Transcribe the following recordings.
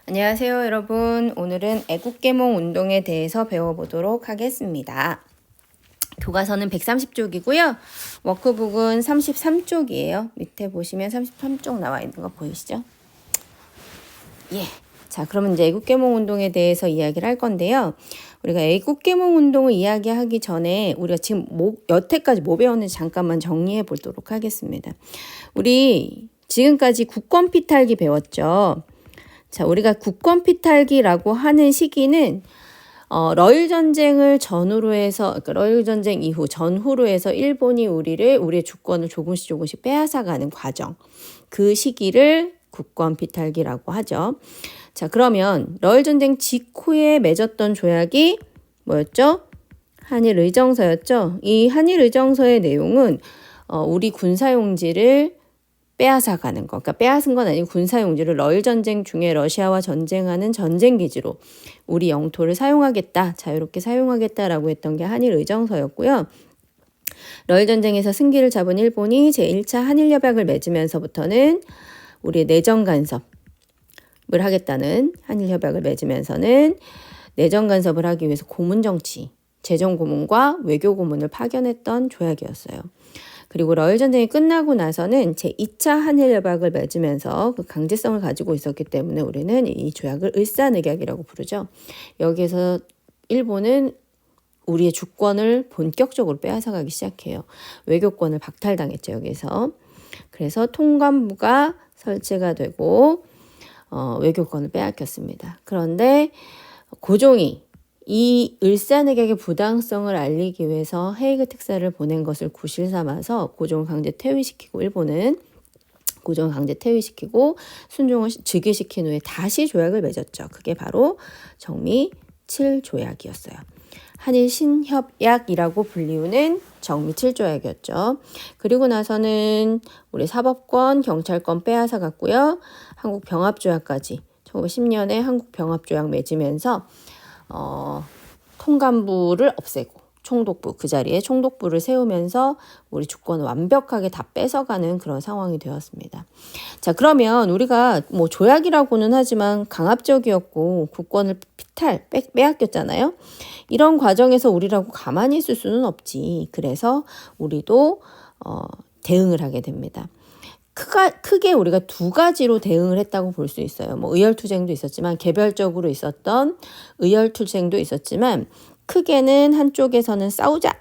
안녕하세요, 여러분. 오늘은 애국계몽 운동에 대해서 배워보도록 하겠습니다. 교과서는 130쪽이고요. 워크북은 33쪽이에요. 밑에 보시면 33쪽 나와 있는 거 보이시죠? 예. 자, 그러면 이제 애국계몽 운동에 대해서 이야기를 할 건데요. 우리가 애국계몽 운동을 이야기하기 전에 우리가 지금 여태까지 뭐 배웠는지 잠깐만 정리해 보도록 하겠습니다. 우리 지금까지 국권 피탈기 배웠죠. 자, 우리가 국권 피탈기라고 하는 시기는 러일 전쟁을 전후로 해서, 그러니까 러일 전쟁 이후 전후로 해서 일본이 우리의 주권을 조금씩 빼앗아가는 과정, 그 시기를 국권 피탈기라고 하죠. 자, 그러면 러일 전쟁 직후에 맺었던 조약이 뭐였죠? 한일 의정서였죠. 이 한일 의정서의 내용은 우리 군사용지를 빼앗아가는 거. 그러니까 빼앗은 건 아니고 군사용지를 러일 전쟁 중에 러시아와 전쟁하는 전쟁기지로 우리 영토를 사용하겠다, 자유롭게 사용하겠다라고 했던 게 한일 의정서였고요. 러일 전쟁에서 승기를 잡은 일본이 제1차 한일협약을 맺으면서부터는 우리의 내정 간섭을 하겠다는 한일협약을 맺으면서는 내정 간섭을 하기 위해서 고문정치, 재정고문과 외교고문을 파견했던 조약이었어요. 그리고 러일 전쟁이 끝나고 나서는 제2차 한일협약을 맺으면서 그 강제성을 가지고 있었기 때문에 우리는 이 조약을 을사늑약이라고 부르죠. 여기서 일본은 우리의 주권을 본격적으로 빼앗아가기 시작해요. 외교권을 박탈당했죠, 여기서. 그래서 통관부가 설치가 되고 외교권을 빼앗겼습니다. 그런데 고종이 이 을사늑약의 부당성을 알리기 위해서 헤이그 특사를 보낸 것을 구실 삼아서 고종을 강제 퇴위시키고 일본은 고종을 강제 퇴위시키고 순종을 즉위시킨 후에 다시 조약을 맺었죠. 그게 바로 정미 7조약이었어요. 한일 신협약이라고 불리우는 정미 7조약이었죠. 그리고 나서는 우리 사법권, 경찰권 빼앗아 갔고요. 한국 병합조약까지 1910년에 한국 병합조약 맺으면서 통감부를 없애고 총독부, 그 자리에 총독부를 세우면서 우리 주권을 완벽하게 다 뺏어가는 그런 상황이 되었습니다. 자, 그러면 우리가 뭐 조약이라고는 하지만 강압적이었고 국권을 빼앗겼잖아요. 이런 과정에서 우리라고 가만히 있을 수는 없지. 그래서 우리도 대응을 하게 됩니다. 크게 우리가 두 가지로 대응을 했다고 볼 수 있어요. 뭐 의열투쟁도 있었지만 개별적으로 있었던 의열투쟁도 있었지만 크게는 한쪽에서는 싸우자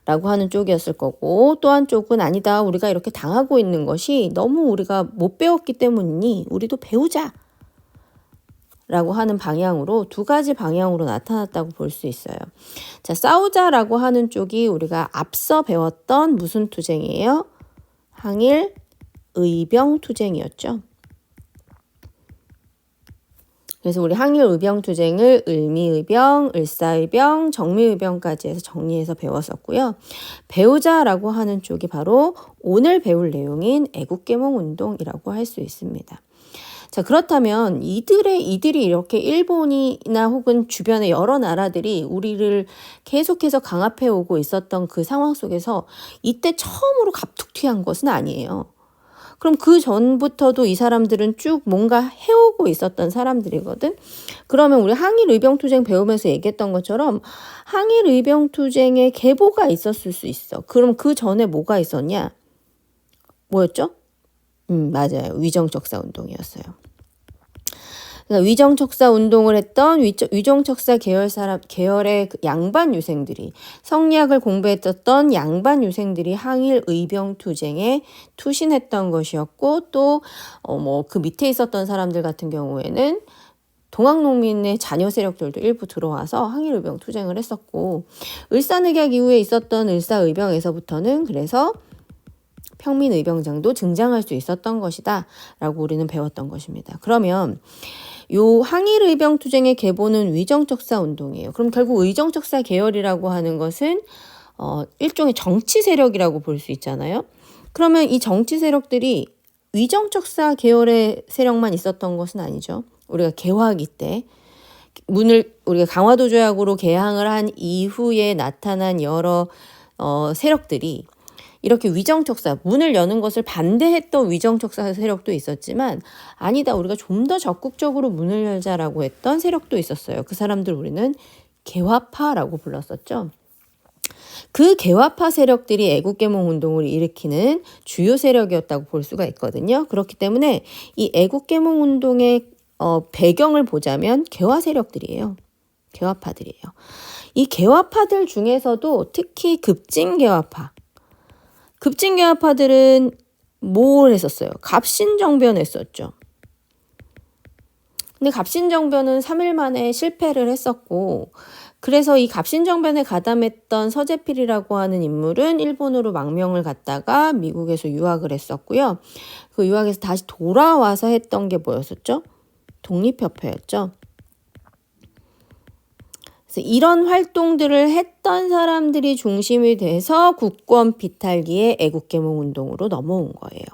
라고 하는 쪽이었을 거고 또 한쪽은 아니다. 우리가 이렇게 당하고 있는 것이 너무 우리가 못 배웠기 때문이니 우리도 배우자 라고 하는 방향으로 두 가지 방향으로 나타났다고 볼 수 있어요. 자, 싸우자라고 하는 쪽이 우리가 앞서 배웠던 무슨 투쟁이에요? 항일 의병투쟁이었죠. 그래서 우리 항일 의병투쟁을 을미의병, 을사의병, 정미의병까지 해서 정리해서 배웠었고요. 배우자라고 하는 쪽이 바로 오늘 배울 내용인 애국계몽운동이라고 할 수 있습니다. 자, 그렇다면 이들이 이렇게 일본이나 혹은 주변의 여러 나라들이 우리를 계속해서 강압해 오고 있었던 그 상황 속에서 이때 처음으로 갑툭튀한 것은 아니에요. 그럼 그 전부터도 이 사람들은 쭉 뭔가 해오고 있었던 사람들이거든. 그러면 우리 항일의병투쟁 배우면서 얘기했던 것처럼 항일의병투쟁에 계보가 있었을 수 있어. 그럼 그 전에 뭐가 있었냐? 뭐였죠? 맞아요. 위정척사운동이었어요. 그러니까 위정척사 운동을 했던 위정척사 계열의 양반 유생들이 성리학을 공부했었던 양반 유생들이 항일 의병투쟁에 투신했던 것이었고 또 뭐 그 밑에 있었던 사람들 같은 경우에는 동학농민의 자녀 세력들도 일부 들어와서 항일 의병 투쟁을 했었고 을사늑약 이후에 있었던 을사의병에서부터는 그래서 평민의병장도 등장할 수 있었던 것이다 라고 우리는 배웠던 것입니다. 그러면 요 항일의병투쟁의 계보는 위정척사 운동이에요. 그럼 결국 의정척사 계열이라고 하는 것은 일종의 정치 세력이라고 볼 수 있잖아요. 그러면 이 정치 세력들이 위정척사 계열의 세력만 있었던 것은 아니죠. 우리가 개화기 때 우리가 강화도 조약으로 개항을 한 이후에 나타난 여러 세력들이 이렇게 위정척사, 문을 여는 것을 반대했던 위정척사 세력도 있었지만 아니다, 우리가 좀 더 적극적으로 문을 열자라고 했던 세력도 있었어요. 그 사람들 우리는 개화파라고 불렀었죠. 그 개화파 세력들이 애국개몽운동을 일으키는 주요 세력이었다고 볼 수가 있거든요. 그렇기 때문에 이 애국개몽운동의 배경을 보자면 개화 세력들이에요. 개화파들이에요. 이 개화파들 중에서도 특히 급진개화파. 급진개화파들은 뭘 했었어요? 갑신정변했었죠. 근데 갑신정변은 3일 만에 실패를 했었고, 그래서 이 갑신정변에 가담했던 서재필이라고 하는 인물은 일본으로 망명을 갔다가 미국에서 유학을 했었고요. 그 유학에서 다시 돌아와서 했던 게 뭐였었죠? 독립협회였죠. 그래서 이런 활동들을 했던 사람들이 중심이 돼서 국권 비탈기의 애국개몽운동으로 넘어온 거예요.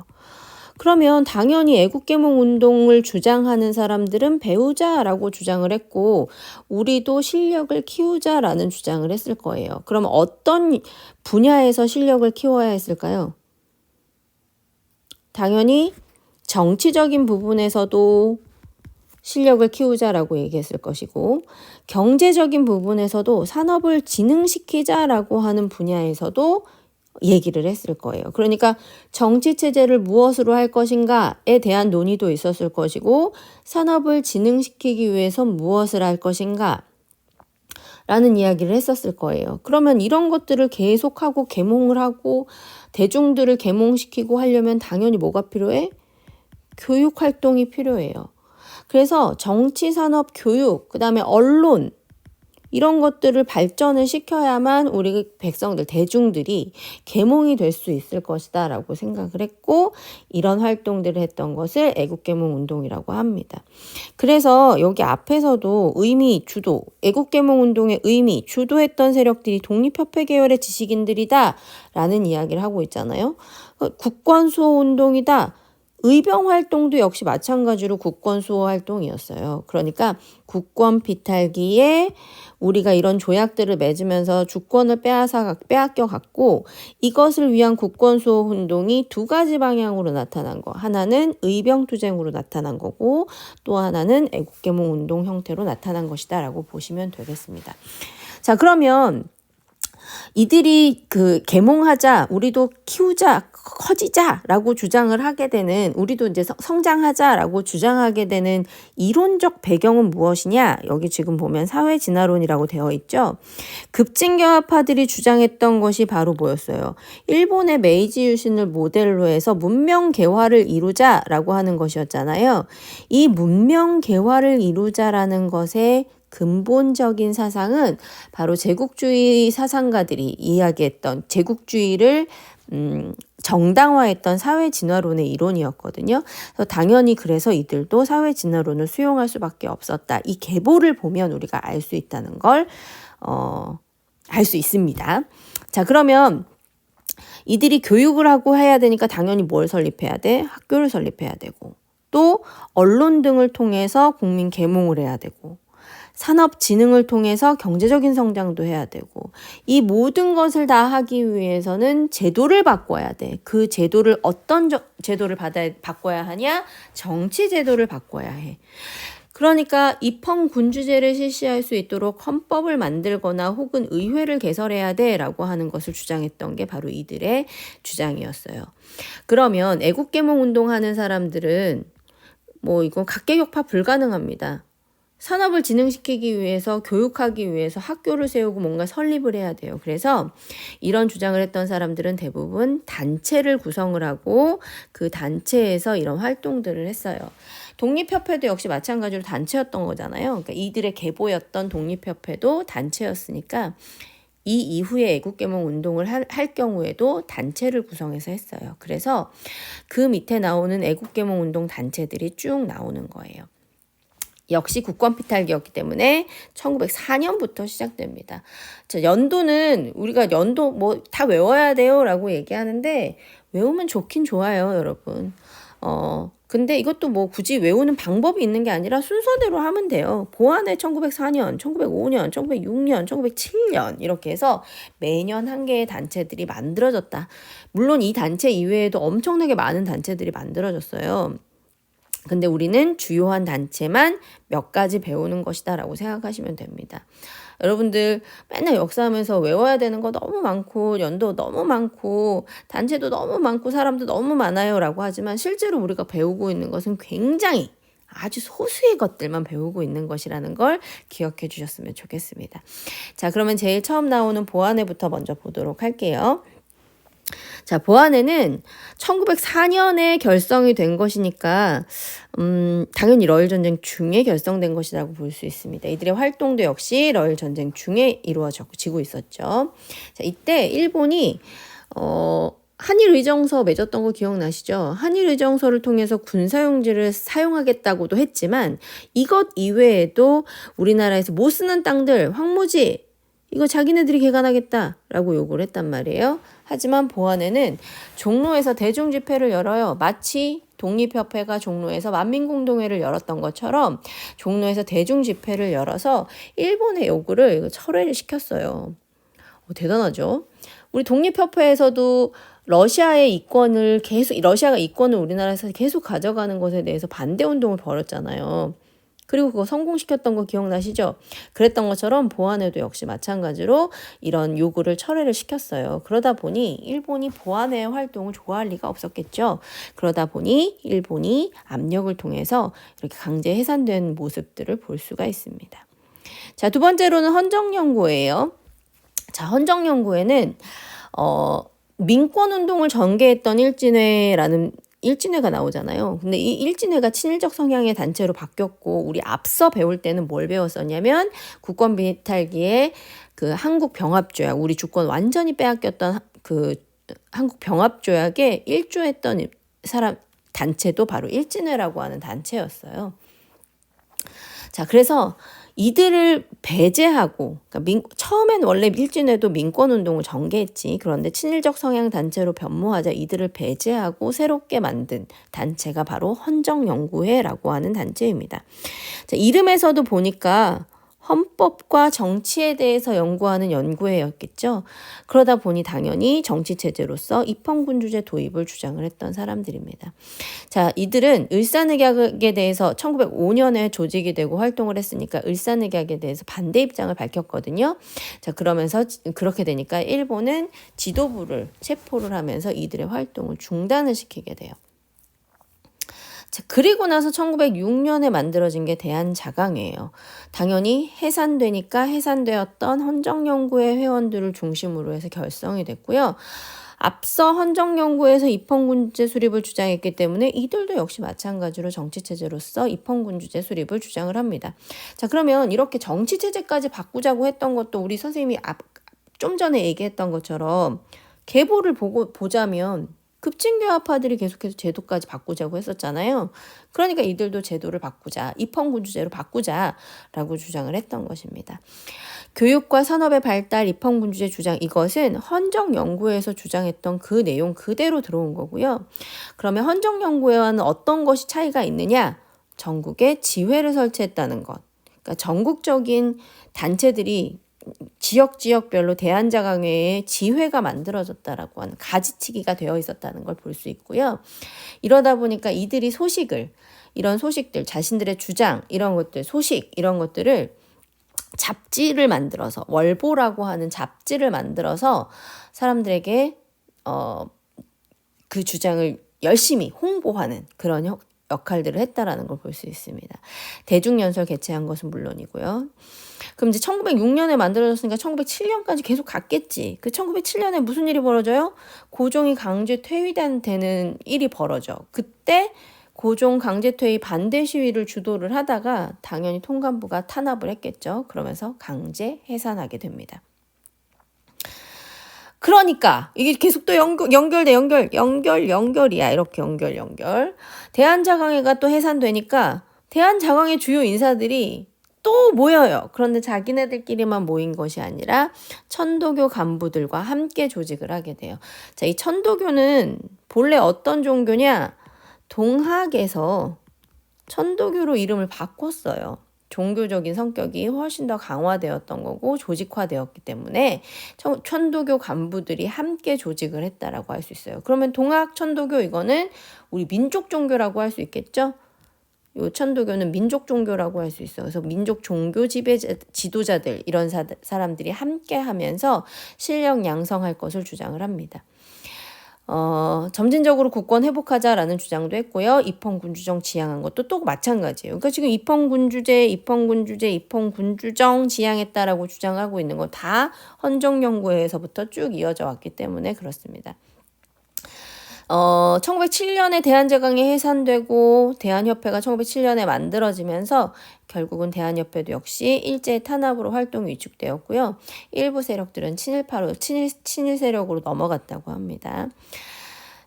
그러면 당연히 애국개몽운동을 주장하는 사람들은 배우자라고 주장을 했고 우리도 실력을 키우자라는 주장을 했을 거예요. 그럼 어떤 분야에서 실력을 키워야 했을까요? 당연히 정치적인 부분에서도 실력을 키우자라고 얘기했을 것이고 경제적인 부분에서도 산업을 진흥시키자라고 하는 분야에서도 얘기를 했을 거예요. 그러니까 정치체제를 무엇으로 할 것인가에 대한 논의도 있었을 것이고 산업을 진흥시키기 위해서 무엇을 할 것인가 라는 이야기를 했었을 거예요. 그러면 이런 것들을 계속하고 계몽을 하고 대중들을 계몽시키고 하려면 당연히 뭐가 필요해? 교육활동이 필요해요. 그래서 정치, 산업, 교육, 그 다음에 언론 이런 것들을 발전을 시켜야만 우리 백성들, 대중들이 계몽이 될 수 있을 것이다 라고 생각을 했고 이런 활동들을 했던 것을 애국계몽운동이라고 합니다. 그래서 여기 앞에서도 의미, 주도, 애국계몽운동의 의미, 주도했던 세력들이 독립협회 계열의 지식인들이다 라는 이야기를 하고 있잖아요. 국권수호운동이다. 의병활동도 역시 마찬가지로 국권수호 활동이었어요. 그러니까 국권 비탈기에 우리가 이런 조약들을 맺으면서 주권을 빼앗겨 갔고 이것을 위한 국권수호 운동이 두 가지 방향으로 나타난 거. 하나는 의병투쟁으로 나타난 거고 또 하나는 애국계몽운동 형태로 나타난 것이다 라고 보시면 되겠습니다. 자, 그러면 이들이 그 계몽하자, 우리도 키우자, 커지자라고 주장을 하게 되는, 우리도 이제 성장하자라고 주장하게 되는 이론적 배경은 무엇이냐? 여기 지금 보면 사회진화론이라고 되어 있죠. 급진개화파들이 주장했던 것이 바로 뭐였어요? 일본의 메이지 유신을 모델로 해서 문명 개화를 이루자라고 하는 것이었잖아요. 이 문명 개화를 이루자라는 것에 근본적인 사상은 바로 제국주의 사상가들이 이야기했던 제국주의를 정당화했던 사회진화론의 이론이었거든요. 그래서 당연히 그래서 이들도 사회진화론을 수용할 수밖에 없었다. 이 계보를 보면 우리가 알 수 있다는 걸 알 수 있습니다. 자, 그러면 이들이 교육을 하고 해야 되니까 당연히 뭘 설립해야 돼? 학교를 설립해야 되고 또 언론 등을 통해서 국민 계몽을 해야 되고 산업 진흥을 통해서 경제적인 성장도 해야 되고 이 모든 것을 다 하기 위해서는 제도를 바꿔야 돼. 그 제도를 어떤 제도를 바꿔야 하냐? 정치 제도를 바꿔야 해. 그러니까 입헌군주제를 실시할 수 있도록 헌법을 만들거나 혹은 의회를 개설해야 돼라고 하는 것을 주장했던 게 바로 이들의 주장이었어요. 그러면 애국계몽 운동하는 사람들은 뭐 이건 각계격파 불가능합니다. 산업을 진흥시키기 위해서 교육하기 위해서 학교를 세우고 뭔가 설립을 해야 돼요. 그래서 이런 주장을 했던 사람들은 대부분 단체를 구성을 하고 그 단체에서 이런 활동들을 했어요. 독립협회도 역시 마찬가지로 단체였던 거잖아요. 그러니까 이들의 계보였던 독립협회도 단체였으니까 이 이후에 애국계몽 운동을 할 경우에도 단체를 구성해서 했어요. 그래서 그 밑에 나오는 애국계몽 운동 단체들이 쭉 나오는 거예요. 역시 국권피탈기였기 때문에 1904년부터 시작됩니다. 자, 연도는 우리가 연도 뭐 다 외워야 돼요 라고 얘기하는데 외우면 좋긴 좋아요, 여러분. 근데 이것도 뭐 굳이 외우는 방법이 있는 게 아니라 순서대로 하면 돼요. 보안에 1904년, 1905년, 1906년, 1907년 이렇게 해서 매년 한 개의 단체들이 만들어졌다. 물론 이 단체 이외에도 엄청나게 많은 단체들이 만들어졌어요. 근데 우리는 주요한 단체만 몇 가지 배우는 것이다라고 생각하시면 됩니다. 여러분들 맨날 역사하면서 외워야 되는 거 너무 많고 연도 너무 많고 단체도 너무 많고 사람도 너무 많아요 라고 하지만 실제로 우리가 배우고 있는 것은 굉장히 아주 소수의 것들만 배우고 있는 것이라는 걸 기억해 주셨으면 좋겠습니다. 자, 그러면 제일 처음 나오는 보안회부터 먼저 보도록 할게요. 자, 보안회는 1904년에 결성이 된 것이니까 당연히 러일 전쟁 중에 결성된 것이라고 볼 수 있습니다. 이들의 활동도 역시 러일 전쟁 중에 이루어지고 있었죠. 자, 이때 일본이 한일 의정서 맺었던 거 기억나시죠? 한일 의정서를 통해서 군사용지를 사용하겠다고도 했지만 이것 이외에도 우리나라에서 못 쓰는 땅들, 황무지 이거 자기네들이 개간하겠다라고 요구를 했단 말이에요. 하지만 보안회는 종로에서 대중집회를 열어요. 마치 독립협회가 종로에서 만민공동회를 열었던 것처럼 종로에서 대중집회를 열어서 일본의 요구를 철회를 시켰어요. 대단하죠? 우리 독립협회에서도 러시아가 이권을 우리나라에서 계속 가져가는 것에 대해서 반대운동을 벌였잖아요. 그리고 그거 성공시켰던 거 기억나시죠? 그랬던 것처럼 보안회도 역시 마찬가지로 이런 요구를 철회를 시켰어요. 그러다 보니 일본이 보안회의 활동을 좋아할 리가 없었겠죠. 그러다 보니 일본이 압력을 통해서 이렇게 강제 해산된 모습들을 볼 수가 있습니다. 자, 두 번째로는 헌정연구회예요. 자, 헌정연구회는 민권운동을 전개했던 일진회가 나오잖아요. 근데 이 일진회가 친일적 성향의 단체로 바뀌었고 우리 앞서 배울 때는 뭘 배웠었냐면 국권 비탈기에 그 한국 병합조약, 우리 주권 완전히 빼앗겼던 그 한국 병합조약에 일조했던 단체도 바로 일진회라고 하는 단체였어요. 자, 그래서 이들을 배제하고, 그러니까 처음엔 원래 일진회도 민권운동을 전개했지. 그런데 친일적 성향 단체로 변모하자 이들을 배제하고 새롭게 만든 단체가 바로 헌정연구회라고 하는 단체입니다. 자, 이름에서도 보니까 헌법과 정치에 대해서 연구하는 연구회였겠죠. 그러다 보니 당연히 정치체제로서 입헌군주제 도입을 주장을 했던 사람들입니다. 자, 이들은 을사늑약에 대해서 1905년에 조직이 되고 활동을 했으니까 을사늑약에 대해서 반대 입장을 밝혔거든요. 자, 그러면서 그렇게 되니까 일본은 지도부를 체포를 하면서 이들의 활동을 중단을 시키게 돼요. 자, 그리고 나서 1906년에 만들어진 게 대한자강회예요. 당연히 해산되니까 해산되었던 헌정연구회 회원들을 중심으로 해서 결성이 됐고요. 앞서 헌정연구회에서 입헌군주제 수립을 주장했기 때문에 이들도 역시 마찬가지로 정치체제로서 입헌군주제 수립을 주장을 합니다. 자, 그러면 이렇게 정치체제까지 바꾸자고 했던 것도 우리 선생님이 좀 전에 얘기했던 것처럼 계보를 보자면 급진교합파들이 계속해서 제도까지 바꾸자고 했었잖아요. 그러니까 이들도 제도를 바꾸자, 입헌군주제로 바꾸자라고 주장을 했던 것입니다. 교육과 산업의 발달, 입헌군주제 주장, 이것은 헌정연구회에서 주장했던 그 내용 그대로 들어온 거고요. 그러면 헌정연구회와는 어떤 것이 차이가 있느냐? 전국에 지회를 설치했다는 것. 그러니까 전국적인 단체들이 지역별로 대한자강회에 지회가 만들어졌다라고 하는 가지치기가 되어 있었다는 걸 볼 수 있고요. 이러다 보니까 이들이 이런 소식들, 자신들의 주장, 이런 것들을 잡지를 만들어서, 월보라고 하는 잡지를 만들어서 사람들에게 그 주장을 열심히 홍보하는 그런 역할들을 했다라는 걸 볼 수 있습니다. 대중연설 개최한 것은 물론이고요. 그럼 이제 1906년에 만들어졌으니까 1907년까지 계속 갔겠지. 그 1907년에 무슨 일이 벌어져요? 고종이 강제 퇴위되는 일이 벌어져. 그때 고종 강제 퇴위 반대 시위를 주도를 하다가 당연히 통감부가 탄압을 했겠죠. 그러면서 강제 해산하게 됩니다. 그러니까 이게 계속 또 연결이야. 이렇게 연결. 대한자강회가 또 해산되니까 대한자강회 주요 인사들이 또 모여요. 그런데 자기네들끼리만 모인 것이 아니라 천도교 간부들과 함께 조직을 하게 돼요. 자, 이 천도교는 본래 어떤 종교냐? 동학에서 천도교로 이름을 바꿨어요. 종교적인 성격이 훨씬 더 강화되었던 거고 조직화되었기 때문에 천도교 간부들이 함께 조직을 했다라고 할 수 있어요. 그러면 동학 천도교 이거는 우리 민족 종교라고 할 수 있겠죠? 요 천도교는 민족 종교라고 할 수 있어요. 그래서 민족 종교 지도자들 이런 사람들이 함께 하면서 실력 양성할 것을 주장을 합니다. 점진적으로 국권 회복하자라는 주장도 했고요. 입헌군주정 지향한 것도 또 마찬가지예요. 그러니까 지금 입헌군주정 지향했다라고 주장하고 있는 거 다 헌정연구회에서부터 쭉 이어져 왔기 때문에 그렇습니다. 1907년에 대한제강이 해산되고 대한협회가 1907년에 만들어지면서 결국은 대한협회도 역시 일제 탄압으로 활동이 위축되었고요. 일부 세력들은 친일 세력으로 넘어갔다고 합니다.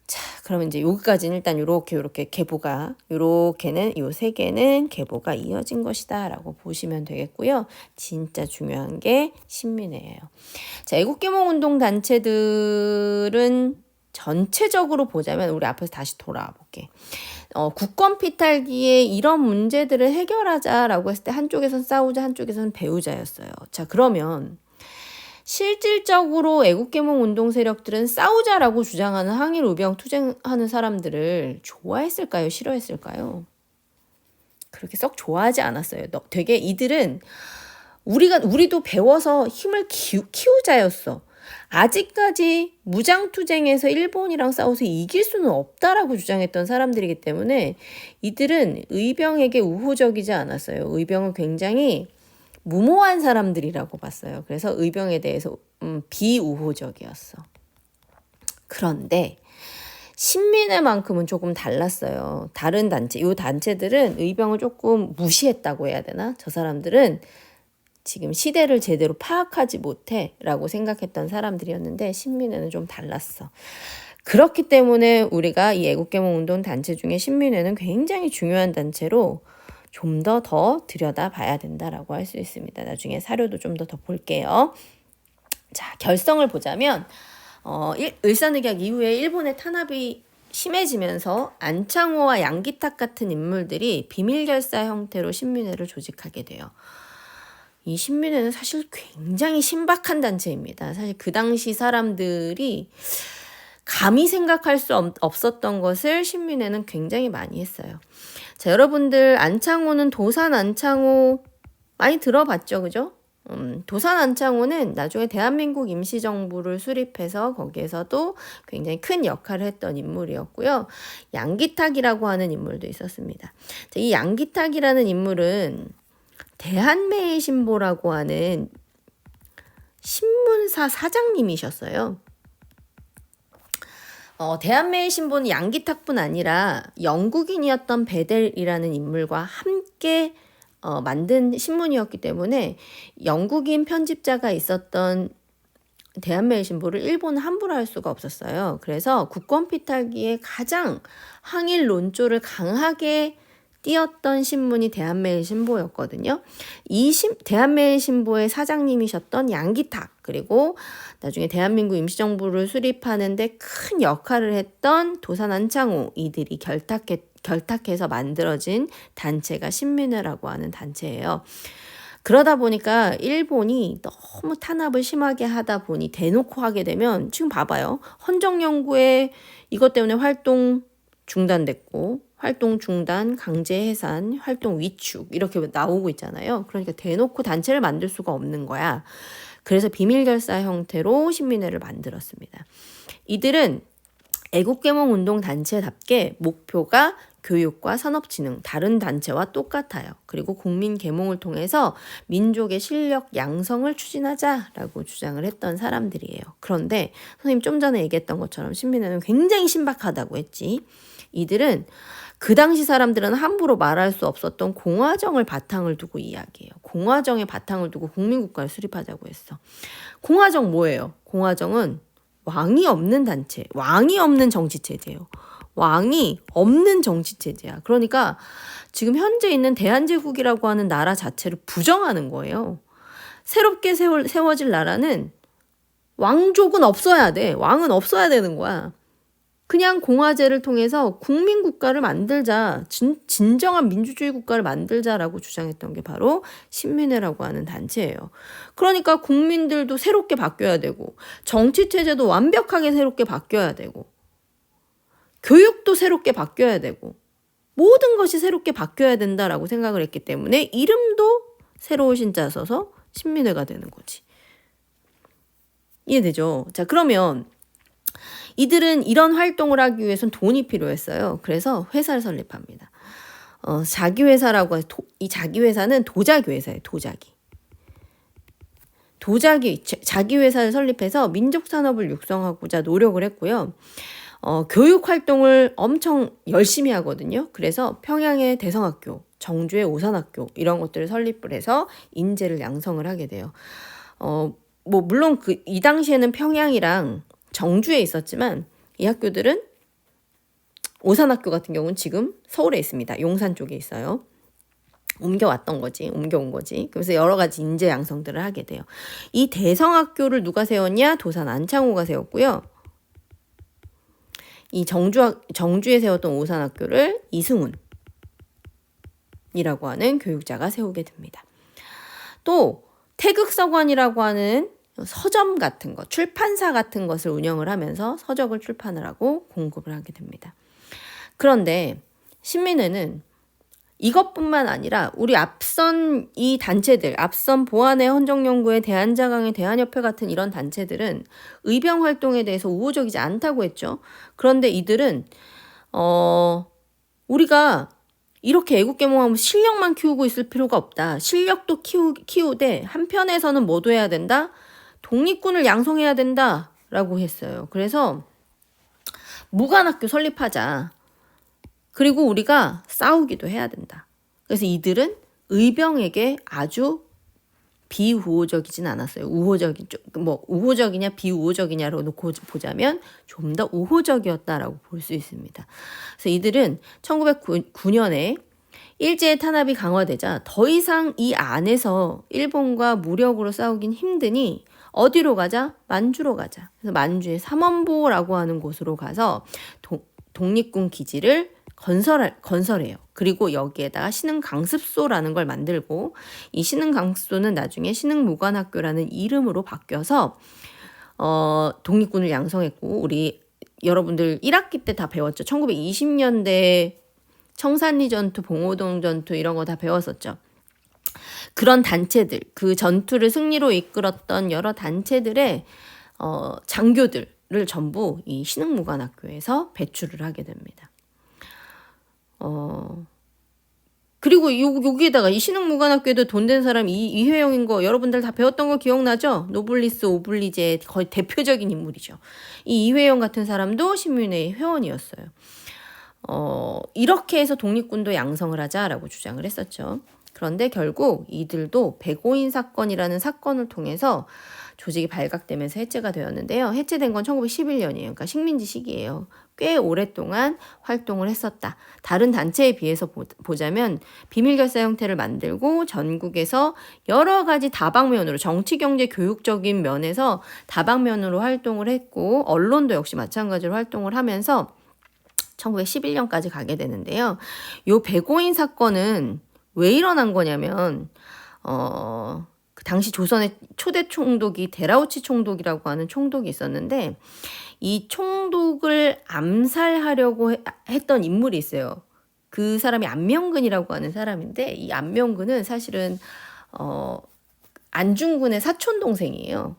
자, 그러면 이제 여기까지는 일단 요렇게 계보가, 요렇게는 요 세 개는 계보가 이어진 것이다라고 보시면 되겠고요. 진짜 중요한 게 신민회예요. 자, 애국개몽운동 단체들은 전체적으로 보자면 우리 앞에서 다시 돌아와 볼게. 국권 피탈기에 이런 문제들을 해결하자라고 했을 때 한쪽에선 싸우자, 한쪽에서는 배우자였어요. 자, 그러면 실질적으로 애국개몽 운동 세력들은 싸우자라고 주장하는 항일 우병 투쟁하는 사람들을 좋아했을까요? 싫어했을까요? 그렇게 썩 좋아하지 않았어요. 되게 이들은 우리도 배워서 힘을 키우자였어. 아직까지 무장투쟁에서 일본이랑 싸워서 이길 수는 없다라고 주장했던 사람들이기 때문에 이들은 의병에게 우호적이지 않았어요. 의병은 굉장히 무모한 사람들이라고 봤어요. 그래서 의병에 대해서 비우호적이었어. 그런데 신민회만큼은 조금 달랐어요. 다른 단체, 이 단체들은 의병을 조금 무시했다고 해야 되나? 저 사람들은 지금 시대를 제대로 파악하지 못해 라고 생각했던 사람들이었는데 신민회는 좀 달랐어. 그렇기 때문에 우리가 이 애국개몽운동 단체 중에 신민회는 굉장히 중요한 단체로 좀 더 들여다봐야 된다라고 할 수 있습니다. 나중에 사료도 좀 더 볼게요. 자, 결성을 보자면 을사늑약 이후에 일본의 탄압이 심해지면서 안창호와 양기탁 같은 인물들이 비밀결사 형태로 신민회를 조직하게 돼요. 이 신민회는 사실 굉장히 신박한 단체입니다. 사실 그 당시 사람들이 감히 생각할 수 없었던 것을 신민회는 굉장히 많이 했어요. 자, 여러분들 안창호는 도산 안창호 많이 들어봤죠, 그죠? 도산 안창호는 나중에 대한민국 임시정부를 수립해서 거기에서도 굉장히 큰 역할을 했던 인물이었고요. 양기탁이라고 하는 인물도 있었습니다. 자, 이 양기탁이라는 인물은 대한매일신보라고 하는 신문사 사장님이셨어요. 대한매일신보는 양기탁뿐 아니라 영국인이었던 베델이라는 인물과 함께 만든 신문이었기 때문에 영국인 편집자가 있었던 대한매일신보를 일본은 함부로 할 수가 없었어요. 그래서 국권 피탈기에 가장 항일 논조를 강하게 띄었던 신문이 대한매일신보였거든요. 대한매일신보의 사장님이셨던 양기탁, 그리고 나중에 대한민국 임시정부를 수립하는데 큰 역할을 했던 도산 안창호, 이들이 결탁해서 만들어진 단체가 신민회라고 하는 단체예요. 그러다 보니까 일본이 너무 탄압을 심하게 하다 보니 대놓고 하게 되면 지금 봐봐요. 헌정연구회 이것 때문에 활동 중단됐고 활동 중단, 강제 해산, 활동 위축 이렇게 나오고 있잖아요. 그러니까 대놓고 단체를 만들 수가 없는 거야. 그래서 비밀결사 형태로 신민회를 만들었습니다. 이들은 애국개몽운동 단체답게 목표가 교육과 산업진흥, 다른 단체와 똑같아요. 그리고 국민개몽을 통해서 민족의 실력 양성을 추진하자라고 주장을 했던 사람들이에요. 그런데 선생님 좀 전에 얘기했던 것처럼 신민회는 굉장히 신박하다고 했지. 이들은 그 당시 사람들은 함부로 말할 수 없었던 공화정을 바탕을 두고 이야기해요. 공화정의 바탕을 두고 국민국가를 수립하자고 했어. 공화정 뭐예요? 공화정은 왕이 없는 단체, 왕이 없는 정치체제예요. 왕이 없는 정치체제야. 그러니까 지금 현재 있는 대한제국이라고 하는 나라 자체를 부정하는 거예요. 새롭게 세워질 나라는 왕족은 없어야 돼. 왕은 없어야 되는 거야. 그냥 공화제를 통해서 국민국가를 만들자, 진정한 민주주의 국가를 만들자라고 주장했던 게 바로 신민회라고 하는 단체예요. 그러니까 국민들도 새롭게 바뀌어야 되고, 정치체제도 완벽하게 새롭게 바뀌어야 되고, 교육도 새롭게 바뀌어야 되고, 모든 것이 새롭게 바뀌어야 된다라고 생각을 했기 때문에 이름도 새로운 신자 써서 신민회가 되는 거지. 이해되죠? 자, 그러면 이들은 이런 활동을 하기 위해서는 돈이 필요했어요. 그래서 회사를 설립합니다. 자기 회사라고 해서 이 자기 회사는 도자기 회사예요. 자기 회사를 설립해서 민족 산업을 육성하고자 노력을 했고요. 교육 활동을 엄청 열심히 하거든요. 그래서 평양의 대성학교, 정주의 오산학교 이런 것들을 설립을 해서 인재를 양성을 하게 돼요. 물론 이 당시에는 평양이랑 정주에 있었지만 이 학교들은 오산학교 같은 경우는 지금 서울에 있습니다. 용산 쪽에 있어요. 옮겨온 거지. 그래서 여러 가지 인재 양성들을 하게 돼요. 이 대성학교를 누가 세웠냐? 도산 안창호가 세웠고요. 이 정주에 세웠던 오산학교를 이승훈이라고 하는 교육자가 세우게 됩니다. 또 태극서관이라고 하는 서점 같은 것, 출판사 같은 것을 운영을 하면서 서적을 출판을 하고 공급을 하게 됩니다. 그런데 신민회는 이것뿐만 아니라 우리 앞선 이 단체들, 앞선 보안의 헌정연구회, 대한자강회, 대한협회 같은 이런 단체들은 의병 활동에 대해서 우호적이지 않다고 했죠. 그런데 이들은 우리가 이렇게 애국계몽하면 실력만 키우고 있을 필요가 없다. 실력도 키우되 한편에서는 뭐도 해야 된다? 독립군을 양성해야 된다라고 했어요. 그래서 무관학교 설립하자. 그리고 우리가 싸우기도 해야 된다. 그래서 이들은 의병에게 아주 비우호적이진 않았어요. 우호적이냐 비우호적이냐로 놓고 보자면 좀 더 우호적이었다라고 볼 수 있습니다. 그래서 이들은 1909년에 일제의 탄압이 강화되자 더 이상 이 안에서 일본과 무력으로 싸우긴 힘드니 어디로 가자? 만주로 가자. 그래서 만주의 삼원보라고 하는 곳으로 가서 독립군 기지를 건설해요. 그리고 여기에다가 신흥강습소라는 걸 만들고 이 신흥강습소는 나중에 신흥무관학교라는 이름으로 바뀌어서 독립군을 양성했고 우리 여러분들 1학기 때 다 배웠죠. 1920년대 청산리 전투, 봉오동 전투 이런 거 다 배웠었죠. 그런 단체들, 그 전투를 승리로 이끌었던 여러 단체들의 장교들을 전부 이 신흥무관학교에서 배출을 하게 됩니다. 그리고 여기에다가 이 신흥무관학교에도 돈 된 사람 이회영인 거 여러분들 다 배웠던 거 기억나죠? 노블리스 오블리제의 거의 대표적인 인물이죠. 이 이회영 같은 사람도 신민회의 회원이었어요. 이렇게 해서 독립군도 양성을 하자라고 주장을 했었죠. 그런데 결국 이들도 백오인 사건이라는 사건을 통해서 조직이 발각되면서 해체가 되었는데요. 해체된 건 1911년이에요. 그러니까 식민지 시기예요. 꽤 오랫동안 활동을 했었다. 다른 단체에 비해서 보자면 비밀결사 형태를 만들고 전국에서 여러 가지 다방면으로 정치, 경제, 교육적인 면에서 다방면으로 활동을 했고 언론도 역시 마찬가지로 활동을 하면서 1911년까지 가게 되는데요. 요 백오인 사건은 왜 일어난 거냐면 그 당시 조선의 초대 총독이 데라우치 총독이라고 하는 총독이 있었는데 이 총독을 암살하려고 했던 인물이 있어요. 그 사람이 안명근이라고 하는 사람인데 이 안명근은 사실은 안중근의 사촌 동생이에요.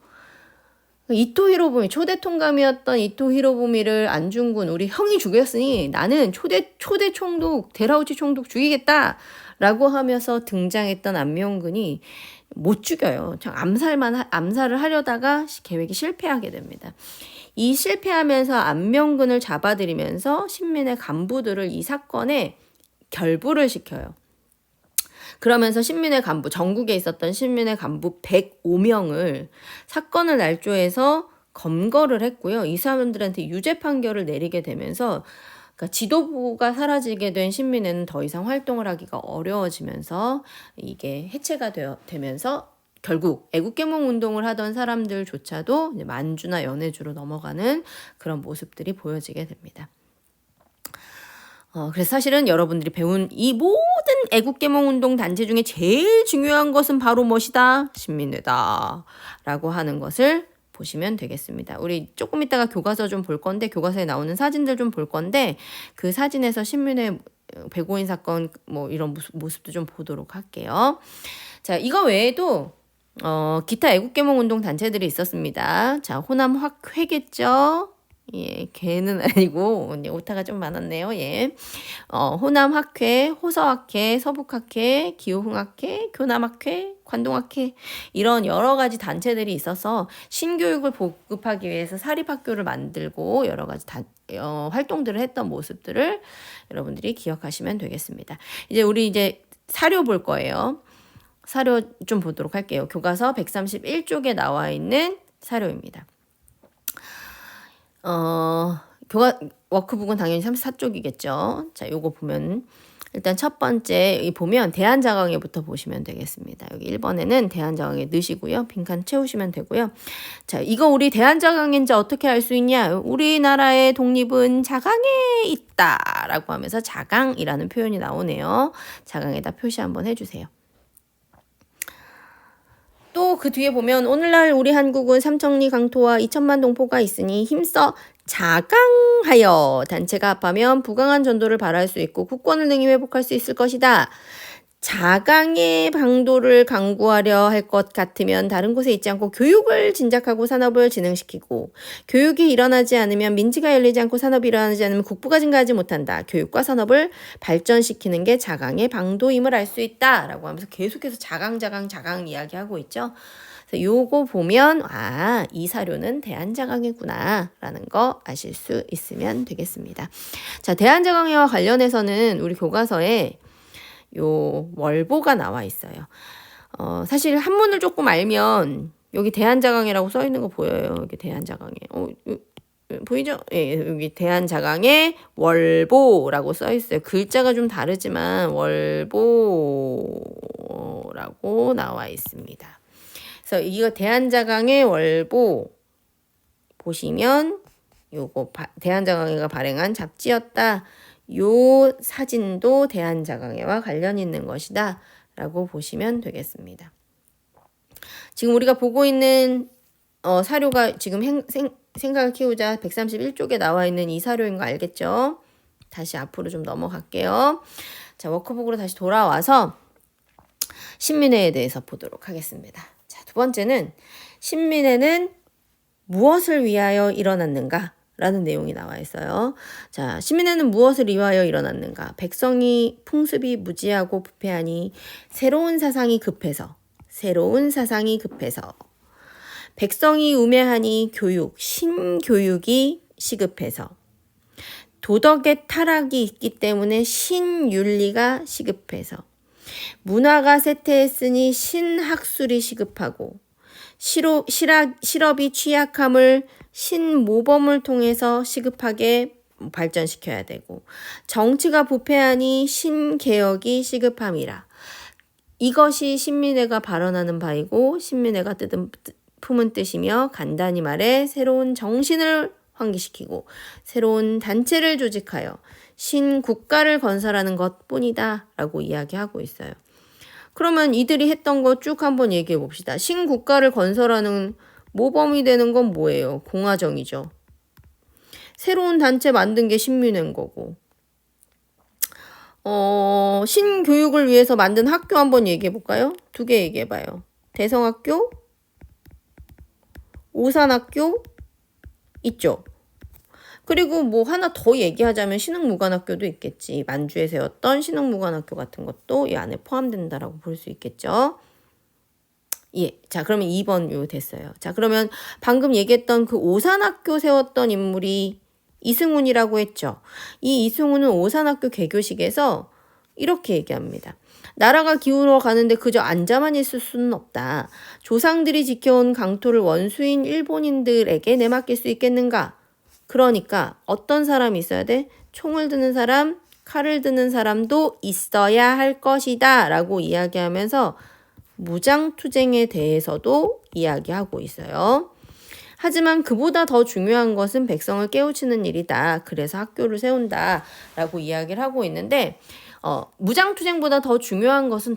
이토 히로부미 초대 통감이었던 이토 히로부미를 안중근 우리 형이 죽였으니 나는 초대 총독 데라우치 총독 죽이겠다라고 하면서 등장했던 안명근이 못 죽여요. 암살을 하려다가 계획이 실패하게 됩니다. 이 실패하면서 안명근을 잡아들이면서 신민의 간부들을 이 사건에 결부를 시켜요. 그러면서 신민의 간부, 전국에 있었던 신민의 간부 105명을 사건을 날조해서 검거를 했고요. 이 사람들한테 유죄 판결을 내리게 되면서 그러니까 지도부가 사라지게 된 신민회는 더 이상 활동을 하기가 어려워지면서 이게 해체가 되면서 결국 애국계몽 운동을 하던 사람들조차도 이제 만주나 연해주로 넘어가는 그런 모습들이 보여지게 됩니다. 그래서 사실은 여러분들이 배운 이 모든 애국계몽 운동 단체 중에 제일 중요한 것은 바로 무엇이다? 신민회다 라고 하는 것을 보시면 되겠습니다. 우리 조금 이따가 교과서 좀 볼 건데, 교과서에 나오는 사진들 좀 볼 건데, 그 사진에서 신민회 배고인 사건 뭐 이런 모습도 좀 보도록 할게요. 자, 이거 외에도 기타 애국계몽 운동 단체들이 있었습니다. 자, 호남 학회겠죠? 예, 걔는 아니고 오타가 좀 많았네요. 예, 호남학회, 호서학회, 서북학회, 기호흥학회, 교남학회, 관동학회 이런 여러 가지 단체들이 있어서 신교육을 보급하기 위해서 사립학교를 만들고 여러 가지 활동들을 했던 모습들을 여러분들이 기억하시면 되겠습니다. 이제 사료 볼 거예요. 사료 좀 보도록 할게요. 교과서 131쪽에 나와 있는 사료입니다. 워크북은 당연히 34쪽이겠죠. 자, 요거 보면 일단 첫 번째 보면 대한자강회부터 보시면 되겠습니다. 여기 1번에는 대한자강회 넣으시고요. 빈칸 채우시면 되고요. 자, 이거 우리 대한자강회인지 어떻게 알 수 있냐? 우리나라의 독립은 자강에 있다라고 하면서 자강이라는 표현이 나오네요. 자강에다 표시 한번 해주세요. 또 그 뒤에 보면 오늘날 우리 한국은 삼천리 강토와 2천만 동포가 있으니 힘써 자강하여 단체가 합하면 부강한 전도를 바랄 수 있고 국권을 능히 회복할 수 있을 것이다. 자강의 방도를 강구하려 할 것 같으면 다른 곳에 있지 않고 교육을 진작하고 산업을 진흥시키고 교육이 일어나지 않으면 민지가 열리지 않고 산업이 일어나지 않으면 국부가 증가하지 못한다. 교육과 산업을 발전시키는 게 자강의 방도임을 알 수 있다. 라고 하면서 계속해서 자강 이야기하고 있죠. 그래서 요거 보면 이 사료는 대한자강회구나 라는 거 아실 수 있으면 되겠습니다. 자, 대한자강회와 관련해서는 우리 교과서에 요 월보가 나와 있어요. 사실 한문을 조금 알면 여기 대한자강회라고 써 있는 거 보여요. 여기 대한자강회. 보이죠? 예, 여기 대한자강회 월보라고 써 있어요. 글자가 좀 다르지만 월보라고 나와 있습니다. 그래서 이거 대한자강회 월보 보시면 요거 대한자강회가 발행한 잡지였다. 요 사진도 대한자강회와 관련 있는 것이다 라고 보시면 되겠습니다. 지금 우리가 보고 있는 사료가 지금 생각을 키우자 131쪽에 나와 있는 이 사료인 거 알겠죠? 다시 앞으로 좀 넘어갈게요. 자, 워크북으로 다시 돌아와서 신민회에 대해서 보도록 하겠습니다. 자, 두 번째는 신민회는 무엇을 위하여 일어났는가? 라는 내용이 나와 있어요. 자, 신민회는 무엇을 위하여 일어났는가? 백성이 풍습이 무지하고 부패하니 새로운 사상이 급해서 백성이 우매하니 신교육이 시급해서 도덕의 타락이 있기 때문에 신윤리가 시급해서 문화가 쇠퇴했으니 신학술이 시급하고 실업이 취약함을 신모범을 통해서 시급하게 발전시켜야 되고 정치가 부패하니 신개혁이 시급함이라. 이것이 신민회가 발언하는 바이고 신민회가 품은 뜻이며 간단히 말해 새로운 정신을 환기시키고 새로운 단체를 조직하여 신국가를 건설하는 것뿐이다 라고 이야기하고 있어요. 그러면 이들이 했던 거 쭉 한번 얘기해 봅시다. 신국가를 건설하는 모범이 되는 건 뭐예요? 공화정이죠. 새로운 단체 만든 게 신민회인 거고. 신교육을 위해서 만든 학교 한번 얘기해 볼까요? 2개 얘기해 봐요. 대성학교, 오산학교 있죠. 그리고 뭐 하나 더 얘기하자면 신흥무관학교도 있겠지. 만주에 세웠던 신흥무관학교 같은 것도 이 안에 포함된다라고 볼 수 있겠죠. 예. 자, 그러면 2번 요 됐어요. 자, 그러면 방금 얘기했던 그 오산학교 세웠던 인물이 이승훈이라고 했죠. 이 이승훈은 오산학교 개교식에서 이렇게 얘기합니다. 나라가 기울어 가는데 그저 앉아만 있을 수는 없다. 조상들이 지켜온 강토를 원수인 일본인들에게 내맡길 수 있겠는가? 그러니까 어떤 사람이 있어야 돼? 총을 드는 사람, 칼을 드는 사람도 있어야 할 것이다 라고 이야기하면서 무장투쟁에 대해서도 이야기하고 있어요. 하지만 그보다 더 중요한 것은 백성을 깨우치는 일이다. 그래서 학교를 세운다. 라고 이야기를 하고 있는데 무장투쟁보다 더 중요한 것은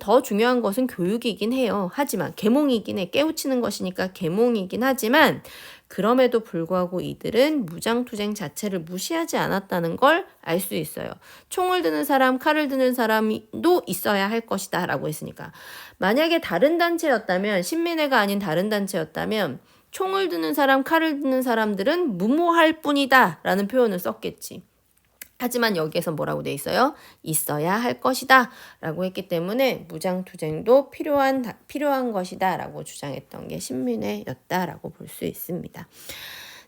교육이긴 해요. 하지만 계몽이긴 해. 깨우치는 것이니까 계몽이긴 하지만 그럼에도 불구하고 이들은 무장투쟁 자체를 무시하지 않았다는 걸 알 수 있어요. 총을 드는 사람, 칼을 드는 사람도 있어야 할 것이다 라고 했으니까. 만약에 다른 단체였다면, 신민회가 아닌 다른 단체였다면 총을 드는 사람, 칼을 드는 사람들은 무모할 뿐이다 라는 표현을 썼겠지. 하지만 여기에서 뭐라고 돼 있어요? 있어야 할 것이다 라고 했기 때문에 무장투쟁도 필요한 것이다 라고 주장했던 게 신민회였다 라고 볼 수 있습니다.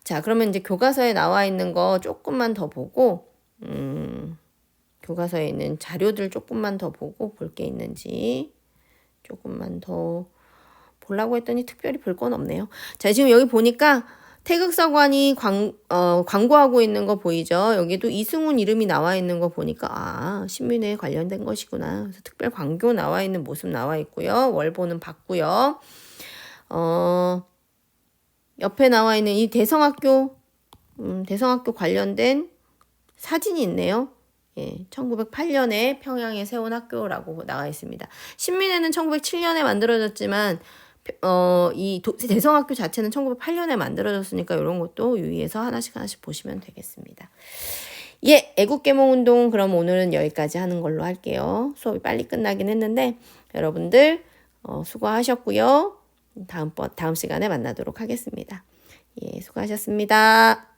자, 그러면 이제 교과서에 나와 있는 거 조금만 더 보고 교과서에 있는 자료들 조금만 더 보고 볼 게 있는지 조금만 더 보려고 했더니 특별히 볼 건 없네요. 자, 지금 여기 보니까 태극서관이 광고하고 있는 거 보이죠? 여기도 이승훈 이름이 나와 있는 거 보니까 신민회에 관련된 것이구나. 그래서 특별 광고 나와 있는 모습 나와 있고요. 월보는 봤고요. 옆에 나와 있는 이 대성학교 관련된 사진이 있네요. 예, 1908년에 평양에 세운 학교라고 나와 있습니다. 신민회는 1907년에 만들어졌지만 이 대성학교 자체는 1908년에 만들어졌으니까 이런 것도 유의해서 하나씩 보시면 되겠습니다. 예, 애국계몽운동 그럼 오늘은 여기까지 하는 걸로 할게요. 수업이 빨리 끝나긴 했는데 여러분들 수고하셨고요. 다음 시간에 만나도록 하겠습니다. 예, 수고하셨습니다.